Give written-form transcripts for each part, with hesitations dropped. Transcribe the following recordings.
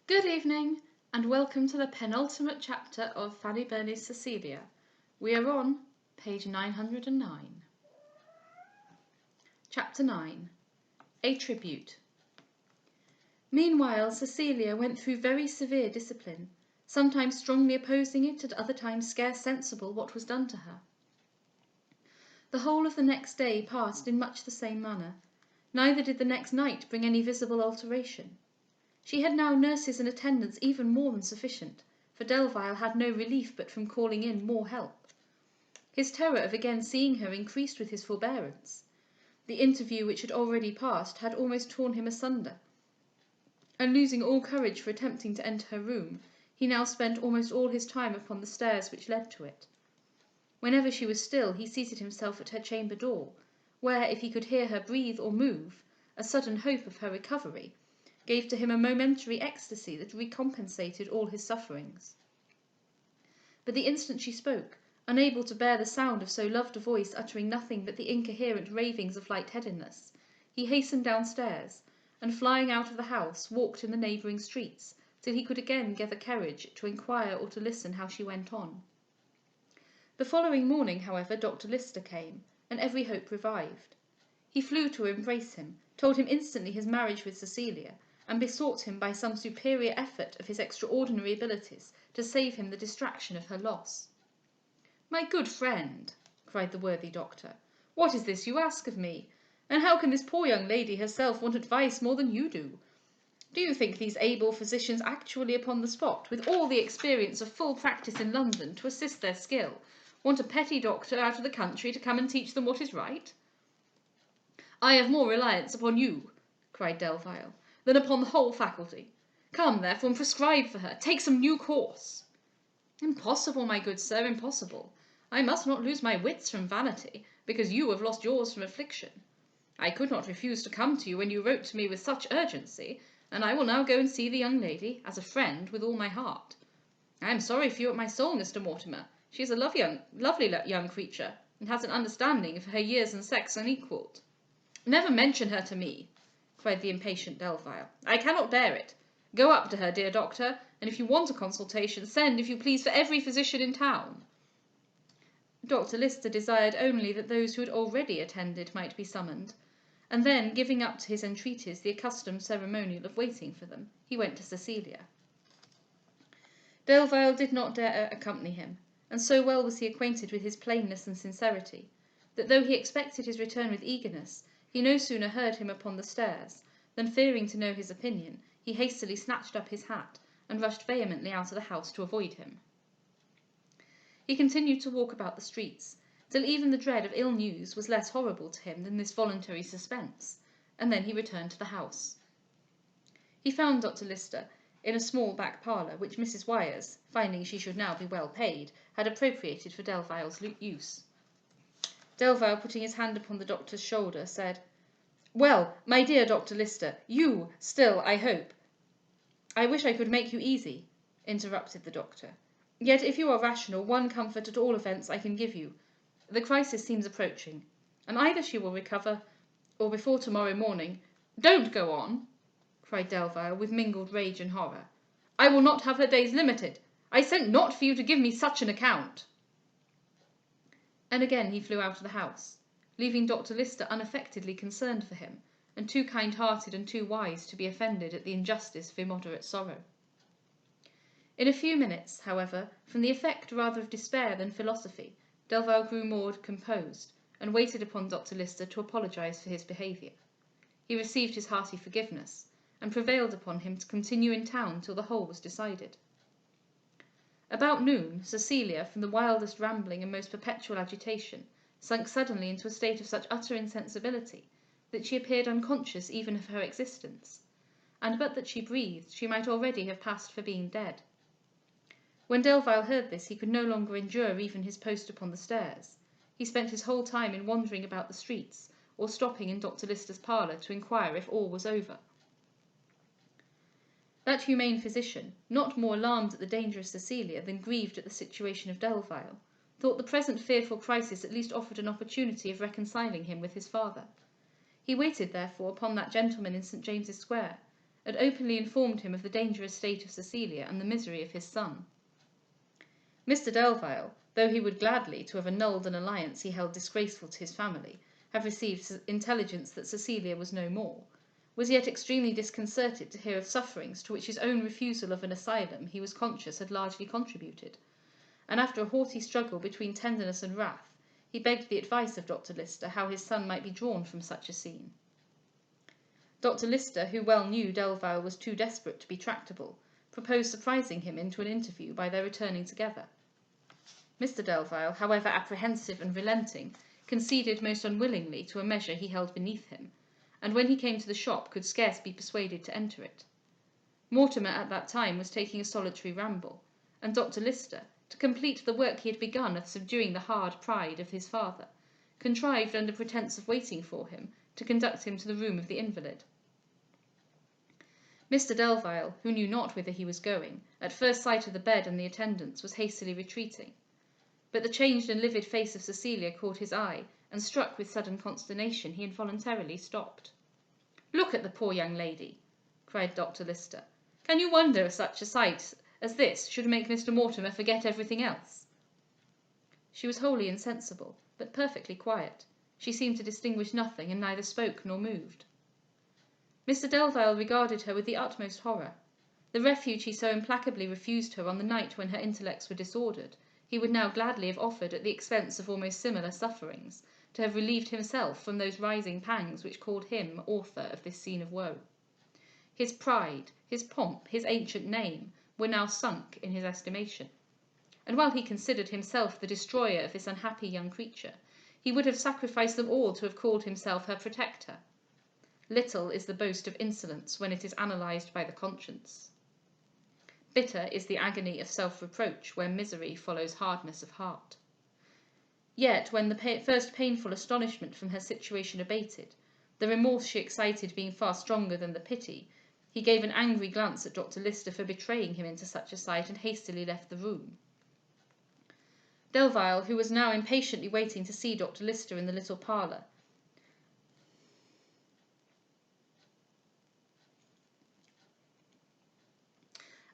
Good evening, and welcome to the penultimate chapter of Fanny Burney's Cecilia. We are on page 909. Chapter 9. A Tribute. Meanwhile, Cecilia went through very severe discipline, sometimes strongly opposing it, at other times scarce sensible what was done to her. The whole of the next day passed in much the same manner, neither did the next night bring any visible alteration. She had now nurses and attendants even more than sufficient, for Delvile had no relief but from calling in more help. His terror of again seeing her increased with his forbearance. The interview which had already passed had almost torn him asunder, and losing all courage for attempting to enter her room, he now spent almost all his time upon the stairs which led to it. Whenever she was still, he seated himself at her chamber door, where, if he could hear her breathe or move, a sudden hope of her recovery gave to him a momentary ecstasy that recompensated all his sufferings. But the instant she spoke, unable to bear the sound of so loved a voice uttering nothing but the incoherent ravings of lightheadedness, he hastened downstairs, and flying out of the house, walked in the neighbouring streets, till he could again gather courage to inquire or to listen how she went on. The following morning, however, Dr. Lyster came, and every hope revived. He flew to embrace him, told him instantly his marriage with Cecilia, and besought him by some superior effort of his extraordinary abilities to save him the distraction of her loss. "My good friend," cried the worthy doctor, "what is this you ask of me? And how can this poor young lady herself want advice more than you do? Do you think these able physicians actually upon the spot, with all the experience of full practice in London to assist their skill, want a petty doctor out of the country to come and teach them what is right?" "I have more reliance upon you," cried Delvile, "than upon the whole faculty. Come, therefore, and prescribe for her. Take some new course." "Impossible, my good sir, impossible. I must not lose my wits from vanity, because you have lost yours from affliction. I could not refuse to come to you when you wrote to me with such urgency, and I will now go and see the young lady, as a friend, with all my heart. I am sorry for you at my soul, Mr. Mortimer. She is a lovely young creature, and has an understanding for her years and sex unequalled." "Never mention her to me," cried the impatient Delvile. "I cannot bear it. Go up to her, dear doctor, and if you want a consultation, send, if you please, for every physician in town." Dr. Lyster desired only that those who had already attended might be summoned, and then, giving up to his entreaties the accustomed ceremonial of waiting for them, he went to Cecilia. Delvile did not dare accompany him, and so well was he acquainted with his plainness and sincerity, that though he expected his return with eagerness, he no sooner heard him upon the stairs, than, fearing to know his opinion, he hastily snatched up his hat, and rushed vehemently out of the house to avoid him. He continued to walk about the streets, till even the dread of ill news was less horrible to him than this voluntary suspense, and then he returned to the house. He found Dr. Lyster in a small back parlour, which Mrs. Wyers, finding she should now be well paid, had appropriated for Delvile's use. Delvile, putting his hand upon the doctor's shoulder, said, "Well, my dear Dr. Lyster, you still, I hope—" "I wish I could make you easy," interrupted the doctor. "Yet, if you are rational, one comfort at all events I can give you. The crisis seems approaching, and either she will recover, or before tomorrow morning—" "Don't go on," cried Delvile, with mingled rage and horror. "I will not have her days limited. I sent not for you to give me such an account." And again he flew out of the house, leaving Dr. Lyster unaffectedly concerned for him, and too kind-hearted and too wise to be offended at the injustice of immoderate sorrow. In a few minutes, however, from the effect rather of despair than philosophy, Delvile grew more composed, and waited upon Dr. Lyster to apologize for his behaviour. He received his hearty forgiveness, and prevailed upon him to continue in town till the whole was decided. About noon, Cecilia, from the wildest rambling and most perpetual agitation, sunk suddenly into a state of such utter insensibility, that she appeared unconscious even of her existence, and but that she breathed, she might already have passed for being dead. When Delvile heard this, he could no longer endure even his post upon the stairs. He spent his whole time in wandering about the streets, or stopping in Dr. Lyster's parlour to inquire if all was over. That humane physician, not more alarmed at the danger of Cecilia than grieved at the situation of Delvile, thought the present fearful crisis at least offered an opportunity of reconciling him with his father. He waited, therefore, upon that gentleman in St. James's Square, had openly informed him of the dangerous state of Cecilia and the misery of his son. Mr Delvile, though he would gladly to have annulled an alliance he held disgraceful to his family, have received intelligence that Cecilia was no more, was yet extremely disconcerted to hear of sufferings to which his own refusal of an asylum he was conscious had largely contributed, and after a haughty struggle between tenderness and wrath, he begged the advice of Dr Lyster how his son might be drawn from such a scene. Dr Lyster, who well knew Delvile was too desperate to be tractable, proposed surprising him into an interview by their returning together. Mr Delvile, however apprehensive and relenting, conceded most unwillingly to a measure he held beneath him, and when he came to the shop could scarce be persuaded to enter it. Mortimer at that time was taking a solitary ramble, and Dr Lyster, to complete the work he had begun of subduing the hard pride of his father, contrived, under pretence of waiting for him, to conduct him to the room of the invalid. Mr Delvile, who knew not whither he was going, at first sight of the bed and the attendants was hastily retreating, but the changed and livid face of Cecilia caught his eye, and struck with sudden consternation, he involuntarily stopped. "Look at the poor young lady," cried Dr Lyster. "Can you wonder if such a sight as this should make Mr Mortimer forget everything else?" She was wholly insensible, but perfectly quiet. She seemed to distinguish nothing, and neither spoke nor moved. Mr Delvile regarded her with the utmost horror. The refuge he so implacably refused her on the night when her intellects were disordered, he would now gladly have offered at the expense of almost similar sufferings, to have relieved himself from those rising pangs which called him author of this scene of woe. His pride, his pomp, his ancient name, were now sunk in his estimation, and while he considered himself the destroyer of this unhappy young creature, he would have sacrificed them all to have called himself her protector. Little is the boast of insolence when it is analysed by the conscience. Bitter is the agony of self-reproach where misery follows hardness of heart. Yet, when the first painful astonishment from her situation abated, the remorse she excited being far stronger than the pity, he gave an angry glance at Dr Lyster for betraying him into such a sight, and hastily left the room. Delvile, who was now impatiently waiting to see Dr Lyster in the little parlour,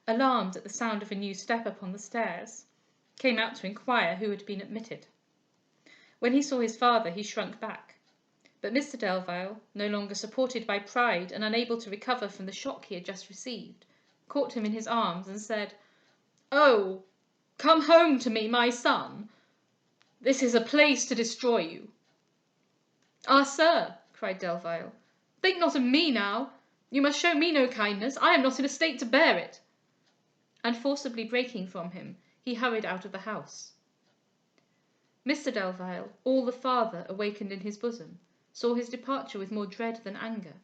alarmed at the sound of a new step upon the stairs, came out to inquire who had been admitted. When he saw his father, he shrunk back, but Mr Delvile, no longer supported by pride and unable to recover from the shock he had just received, caught him in his arms and said, "Oh, come home to me, my son. This is a place to destroy you." "Ah, sir," cried Delvile, "think not of me now. You must show me no kindness. I am not in a state to bear it." And forcibly breaking from him, he hurried out of the house. Mr Delvile, all the farther awakened in his bosom, saw his departure with more dread than anger,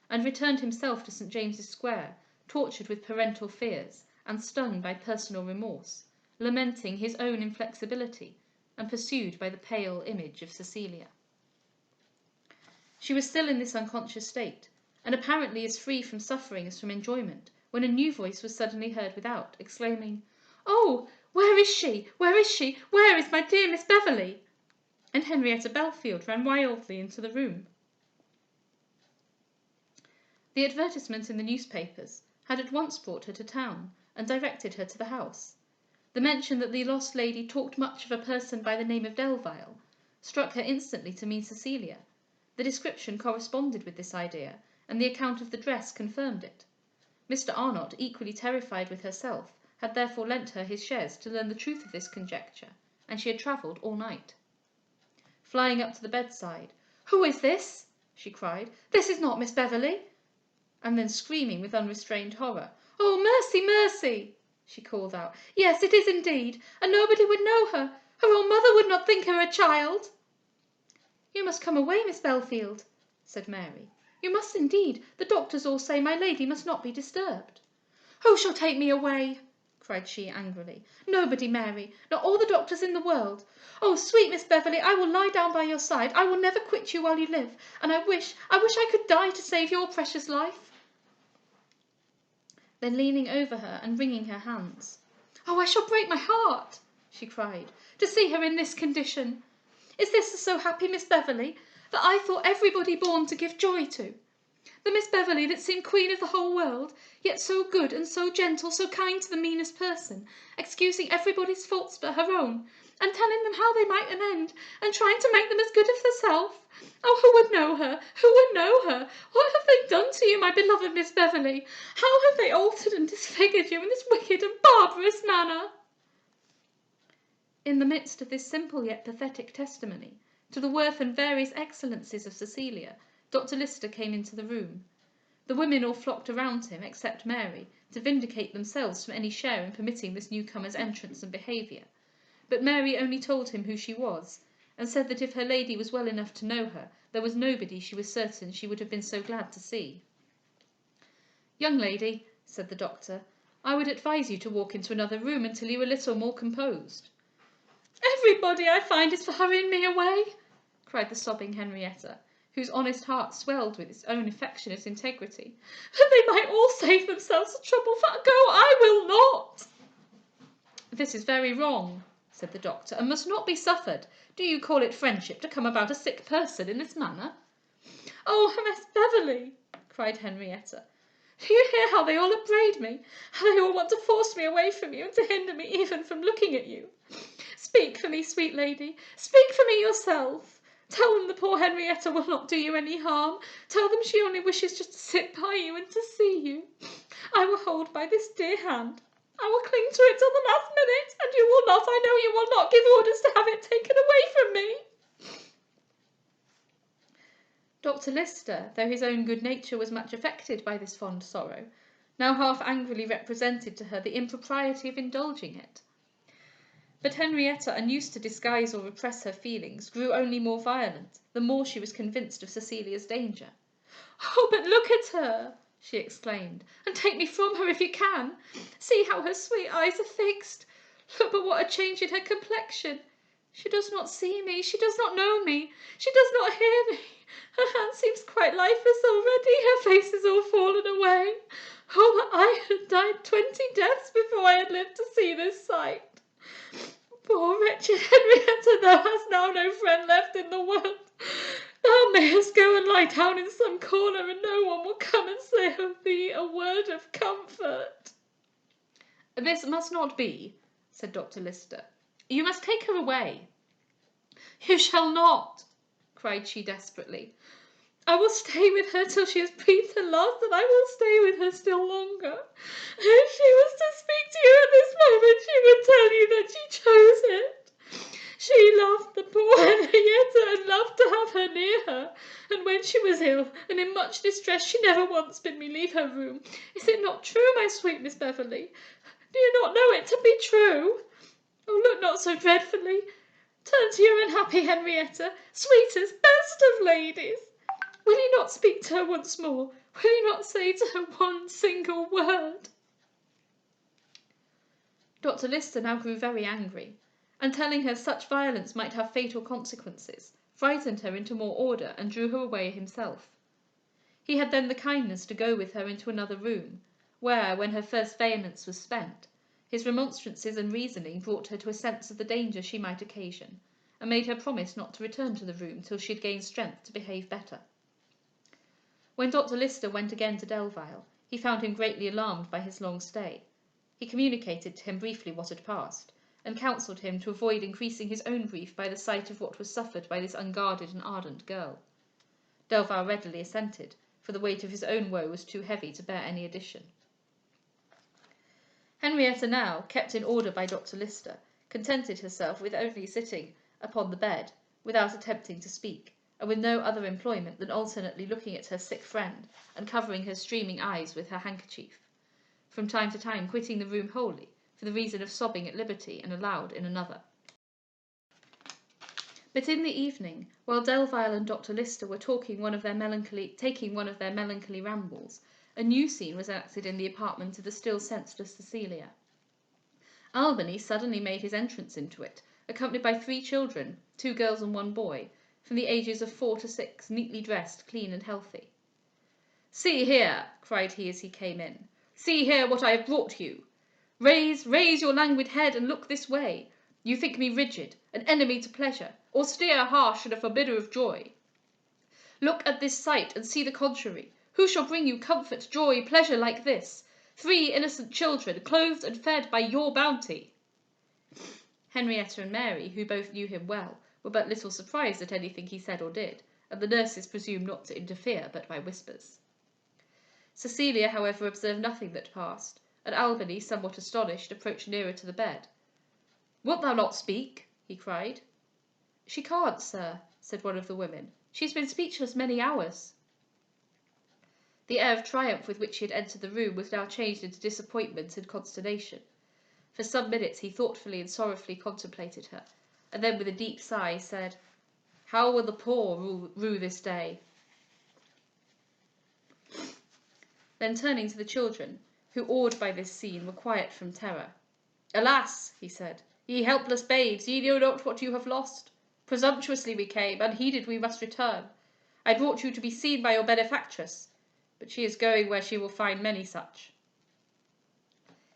and returned himself to St James's Square, tortured with parental fears, and stung by personal remorse, lamenting his own inflexibility, and pursued by the pale image of Cecilia. She was still in this unconscious state, and apparently as free from suffering as from enjoyment, when a new voice was suddenly heard without, exclaiming, "Oh, where is she? Where is she? Where is my dear Miss Beverley?" And Henrietta Belfield ran wildly into the room. The advertisement in the newspapers had at once brought her to town, and directed her to the house. The mention that the lost lady talked much of a person by the name of Delvile struck her instantly to mean Cecilia. The description corresponded with this idea, and the account of the dress confirmed it. Mr Arnott, equally terrified with herself, had therefore lent her his chaise to learn the truth of this conjecture, and she had travelled all night. Flying up to the bedside, "Who is this?" she cried. "This is not Miss Beverley." And then screaming with unrestrained horror, "Oh, mercy, mercy!" she called out. "Yes, it is indeed, and nobody would know her. Her own mother would not think her a child." "You must come away, Miss Belfield," said Mary. "You must indeed. The doctors all say my lady must not be disturbed." "Who shall take me away?" cried she angrily. "Nobody, Mary, not all the doctors in the world. Oh, sweet Miss Beverley, I will lie down by your side. I will never quit you while you live, and I wish I could die to save your precious life." Then leaning over her and wringing her hands, "Oh, I shall break my heart," she cried, "to see her in this condition. Is this the so happy Miss Beverley that I thought everybody born to give joy to? The Miss Beverley that seemed queen of the whole world, yet so good and so gentle, so kind to the meanest person, excusing everybody's faults but her own, and telling them how they might amend, and trying to make them as good as herself. Oh, who would know her? Who would know her? What have they done to you, my beloved Miss Beverley? How have they altered and disfigured you in this wicked and barbarous manner? In the midst of this simple yet pathetic testimony to the worth and various excellencies of Cecilia, Dr. Lyster came into the room. The women all flocked around him, except Mary, to vindicate themselves from any share in permitting this newcomer's entrance and behaviour. But Mary only told him who she was, and said that if her lady was well enough to know her, there was nobody she was certain she would have been so glad to see. "Young lady," said the doctor, "I would advise you to walk into another room until you were a little more composed." "Everybody, I find, is for hurrying me away," cried the sobbing Henrietta, whose honest heart swelled with its own affectionate integrity. "But they might all save themselves the trouble, for go I will not." "This is very wrong," said the doctor, "and must not be suffered. Do you call it friendship to come about a sick person in this manner?" "Oh, Miss Beverley," cried Henrietta, "do you hear how they all upbraid me? How they all want to force me away from you, and to hinder me even from looking at you? Speak for me, sweet lady, speak for me yourself. Tell them the poor Henrietta will not do you any harm. Tell them she only wishes just to sit by you and to see you. I will hold by this dear hand. I will cling to it till the last minute, and you will not, I know you will not, give orders to have it taken away from me." Dr. Lyster, though his own good nature was much affected by this fond sorrow, now half angrily represented to her the impropriety of indulging it. But Henrietta, unused to disguise or repress her feelings, grew only more violent, the more she was convinced of Cecilia's danger. "Oh, but look at her!" she exclaimed, "and take me from her if you can. See how her sweet eyes are fixed. Look but what a change in her complexion. She does not see me, she does not know me, she does not hear me. Her hand seems quite lifeless already, her face is all fallen away. Oh, but I had died 20 deaths before I had lived to see this sight. Poor wretched Henrietta, thou hast now no friend left in the world. Thou mayest go and lie down in some corner, and no one will come and say of thee a word of comfort." "This must not be," said Dr. Lyster. "You must take her away." "You shall not," cried she desperately. "I will stay with her till she has breathed her last, and I will stay with her still longer. If she was to speak to you at this moment, she would tell you that she chose it. She loved the poor Henrietta, and loved to have her near her, and when she was ill and in much distress, she never once bid me leave her room. Is it not true, my sweet Miss Beverley? Do you not know it to be true? Oh, look not so dreadfully. Turn to your unhappy Henrietta, sweetest, best of ladies. Will you not speak to her once more? Will you not say to her one single word?" Dr. Lyster now grew very angry, and telling her such violence might have fatal consequences, frightened her into more order and drew her away himself. He had then the kindness to go with her into another room, where, when her first vehemence was spent, his remonstrances and reasoning brought her to a sense of the danger she might occasion, and made her promise not to return to the room till she had gained strength to behave better. When Dr. Lyster went again to Delvile, he found him greatly alarmed by his long stay. He communicated to him briefly what had passed, and counselled him to avoid increasing his own grief by the sight of what was suffered by this unguarded and ardent girl. Delvile readily assented, for the weight of his own woe was too heavy to bear any addition. Henrietta now, kept in order by Dr. Lyster, contented herself with only sitting upon the bed, without attempting to speak, and with no other employment than alternately looking at her sick friend, and covering her streaming eyes with her handkerchief, from time to time quitting the room wholly, for the reason of sobbing at liberty and aloud in another. But in the evening, while Delvile and Dr. Lyster were taking one of their melancholy rambles, a new scene was enacted in the apartment of the still senseless Cecilia. Albany suddenly made his entrance into it, accompanied by 3 children, 2 girls and 1 boy, from the ages of 4 to 6, neatly dressed, clean and healthy. "See here," cried he as he came in, "see here what I have brought you. Raise your languid head, and look this way. You think me rigid, an enemy to pleasure, austere, harsh, and a forbidder of joy. Look at this sight, and see the contrary. Who shall bring you comfort, joy, pleasure like this? 3 innocent children, clothed and fed by your bounty. Henrietta and Mary, who both knew him well, were but little surprised at anything he said or did, and the nurses presumed not to interfere but by whispers. Cecilia, however, observed nothing that passed, and Albany, somewhat astonished, approached nearer to the bed. "Wilt thou not speak?" he cried. "She can't, sir," said one of the women. "She's been speechless many hours." The air of triumph with which he had entered the room was now changed into disappointment and consternation. For some minutes he thoughtfully and sorrowfully contemplated her, and then with a deep sigh said, "How will the poor rue this day?" Then turning to the children, who, awed by this scene, were quiet from terror. "Alas," he said, "ye helpless babes, ye know not what you have lost. Presumptuously we came, unheeded we must return. I brought you to be seen by your benefactress, but she is going where she will find many such."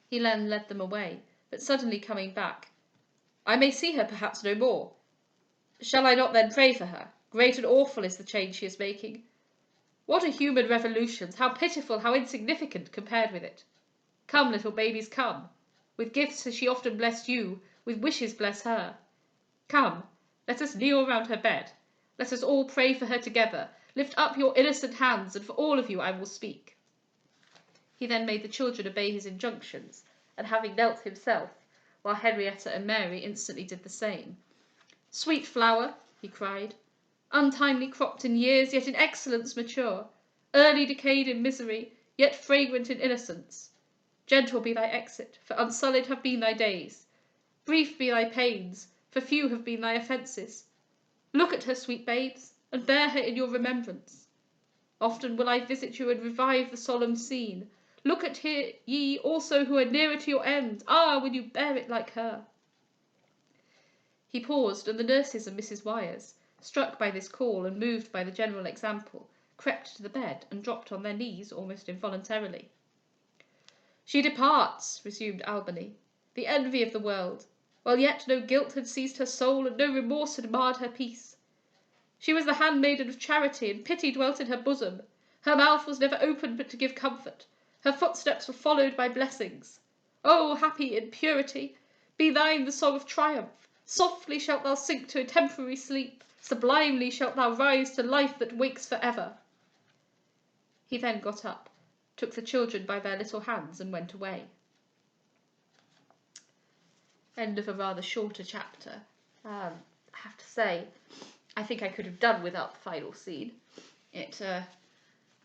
He then led them away, but suddenly coming back, "I may see her perhaps no more. Shall I not then pray for her? Great and awful is the change she is making. What are human revolutions? How pitiful, how insignificant compared with it. Come, little babies, come. With gifts has she often blessed you, with wishes bless her. Come, let us kneel round her bed. Let us all pray for her together. Lift up your innocent hands, and for all of you I will speak." He then made the children obey his injunctions, and having knelt himself, while Henrietta and Mary instantly did the same, "Sweet flower," he cried, "untimely cropped in years, yet in excellence mature, early decayed in misery, yet fragrant in innocence, gentle be thy exit, for unsullied have been thy days. Brief be thy pains, for few have been thy offences. Look at her, sweet babes, and bear her in your remembrance. Often will I visit you and revive the solemn scene. Look at her, ye also who are nearer to your end. Ah, will you bear it like her?" He paused, and the nurses and Mrs. Wyers, struck by this call and moved by the general example, crept to the bed and dropped on their knees almost involuntarily. "She departs," resumed Albany, "the envy of the world, while yet no guilt had seized her soul and no remorse had marred her peace. She was the handmaiden of charity, and pity dwelt in her bosom. Her mouth was never opened but to give comfort. Her footsteps were followed by blessings. Oh, happy in purity! Be thine the song of triumph. Softly shalt thou sink to a temporary sleep. Sublimely shalt thou rise to life that wakes for ever." He then got up, took the children by their little hands, and went away. End of a rather shorter chapter. I have to say, I think I could have done without the final scene. It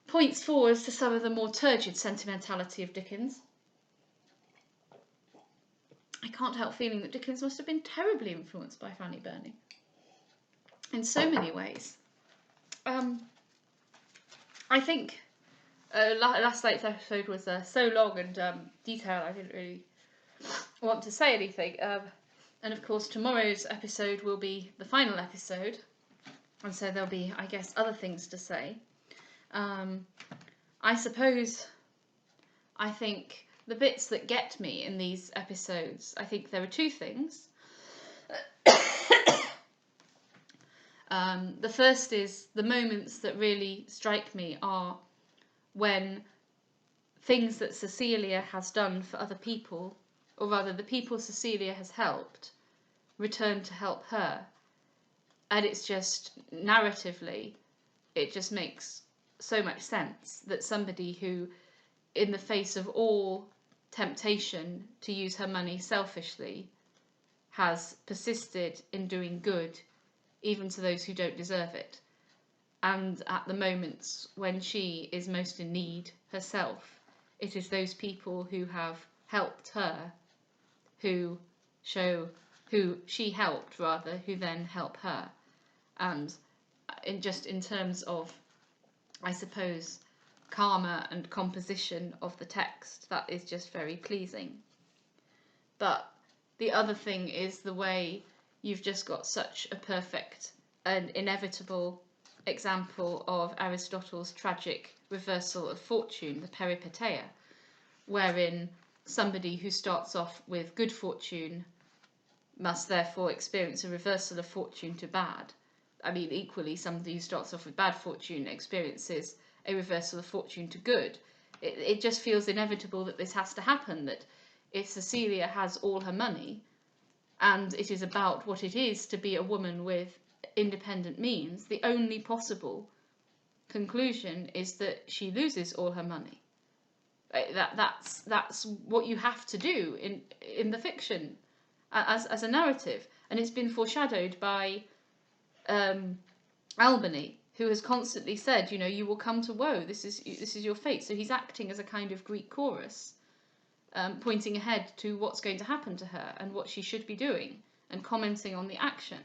points forwards to some of the more turgid sentimentality of Dickens. I can't help feeling that Dickens must have been terribly influenced by Fanny Burney in so many ways. I think last night's episode was so long and detailed I didn't really want to say anything. And of course tomorrow's episode will be the final episode, and so there'll be, I guess, other things to say. I suppose, I think the bits that get me in these episodes, I think there are two things. The first is the moments that really strike me are when things that Cecilia has done for other people, or rather the people Cecilia has helped, return to help her. And it's just, narratively, it just makes so much sense that somebody who, in the face of all temptation to use her money selfishly, has persisted in doing good, even to those who don't deserve it. And at the moments when she is most in need herself, it is those people who have helped her who she helped, rather, who then help her. And in terms of, I suppose, karma and composition of the text, that is just very pleasing. But the other thing is the way you've just got such a perfect and inevitable example of Aristotle's tragic reversal of fortune, the peripeteia, wherein somebody who starts off with good fortune must therefore experience a reversal of fortune to bad. I mean, equally, somebody who starts off with bad fortune experiences a reversal of fortune to good. It just feels inevitable that this has to happen, that if Cecilia has all her money, and it is about what it is to be a woman with independent means, the only possible conclusion is that she loses all her money. That's what you have to do in the fiction as a narrative, and it's been foreshadowed by Albany, who has constantly said, you will come to woe. This is your fate. So he's acting as a kind of Greek chorus, pointing ahead to what's going to happen to her and what she should be doing, and commenting on the action.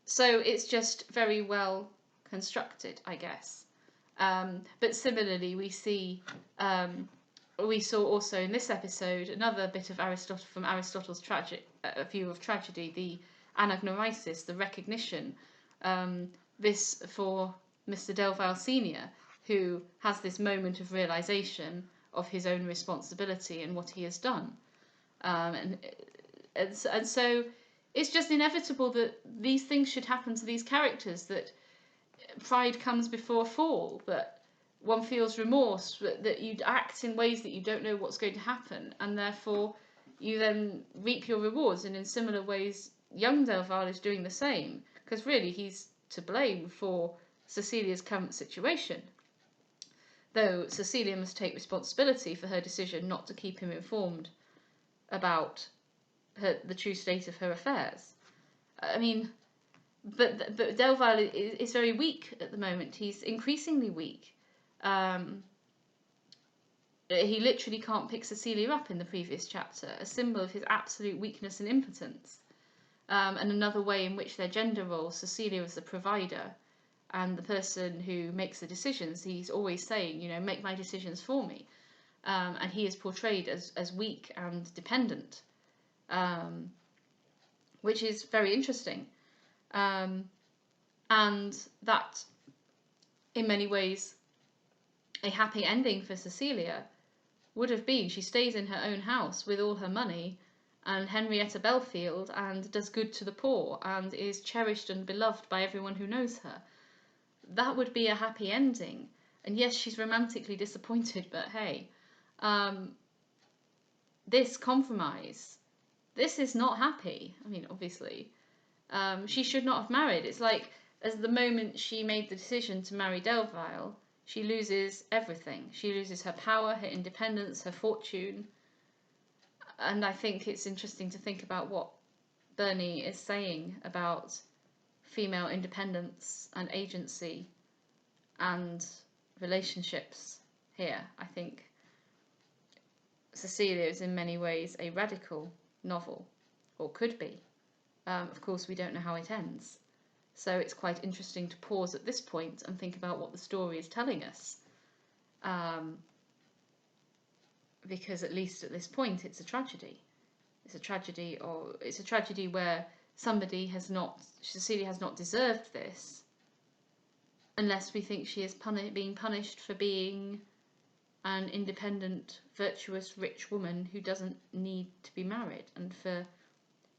So it's just very well constructed, I guess. But similarly, we saw also in this episode another bit of from Aristotle's view of tragedy, the anagnorisis, the recognition. This for Mr. Delvile Senior, who has this moment of realization of his own responsibility and what he has done, and so it's just inevitable that these things should happen to these characters, that pride comes before fall, that one feels remorse, that you act in ways that you don't know what's going to happen, and therefore you then reap your rewards. And in similar ways, young Delvile is doing the same, because really he's to blame for Cecilia's current situation, though Cecilia must take responsibility for her decision not to keep him informed about the true state of her affairs. I mean, but Delvile is very weak at the moment. He's increasingly weak. He literally can't pick Cecilia up in the previous chapter, a symbol of his absolute weakness and impotence. And another way in which their gender roles, Cecilia is the provider and the person who makes the decisions. He's always saying, make my decisions for me. And he is portrayed as weak and dependent, which is very interesting. And that, in many ways, a happy ending for Cecilia would have been she stays in her own house with all her money and Henrietta Belfield, and does good to the poor, and is cherished and beloved by everyone who knows her. That would be a happy ending. And yes, she's romantically disappointed, but hey, this compromise, this is not happy. I mean, obviously, she should not have married. It's like, as the moment she made the decision to marry Delvile, she loses everything. She loses her power, her independence, her fortune. And I think it's interesting to think about what Burney is saying about female independence and agency and relationships here. I think Cecilia is in many ways a radical novel, or could be. Of course, we don't know how it ends. So it's quite interesting to pause at this point and think about what the story is telling us. Because at least at this point, it's a tragedy. It's a tragedy where Cecilia has not deserved this, unless we think she is being punished for being an independent, virtuous, rich woman who doesn't need to be married, and for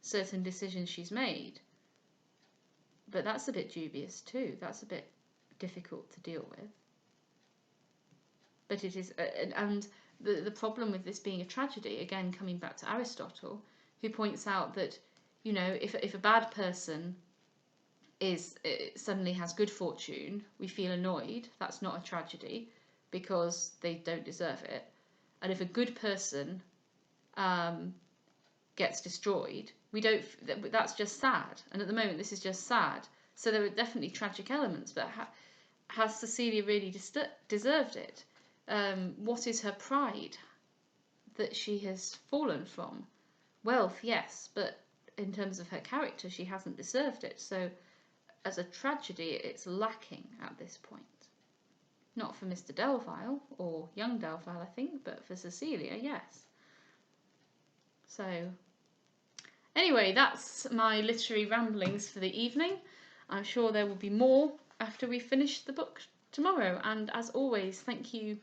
certain decisions she's made. But that's a bit dubious too. That's a bit difficult to deal with. But it is, and the problem with this being a tragedy, again coming back to Aristotle, who points out that, if a bad person suddenly has good fortune, we feel annoyed. That's not a tragedy, because they don't deserve it. And if a good person gets destroyed, that's just sad. And at the moment, this is just sad. So there are definitely tragic elements, but has Cecilia really deserved it? What is her pride that she has fallen from? Wealth, yes, but in terms of her character, she hasn't deserved it. So as a tragedy, it's lacking at this point. Not for Mr. Delvile, or young Delvile, I think, but for Cecilia, yes. So anyway, that's my literary ramblings for the evening. I'm sure there will be more after we finish the book tomorrow. And as always, thank you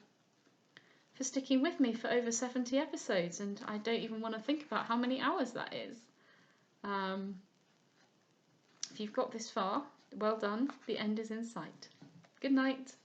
for sticking with me for over 70 episodes. And I don't even want to think about how many hours that is. If you've got this far, well done. The end is in sight. Good night.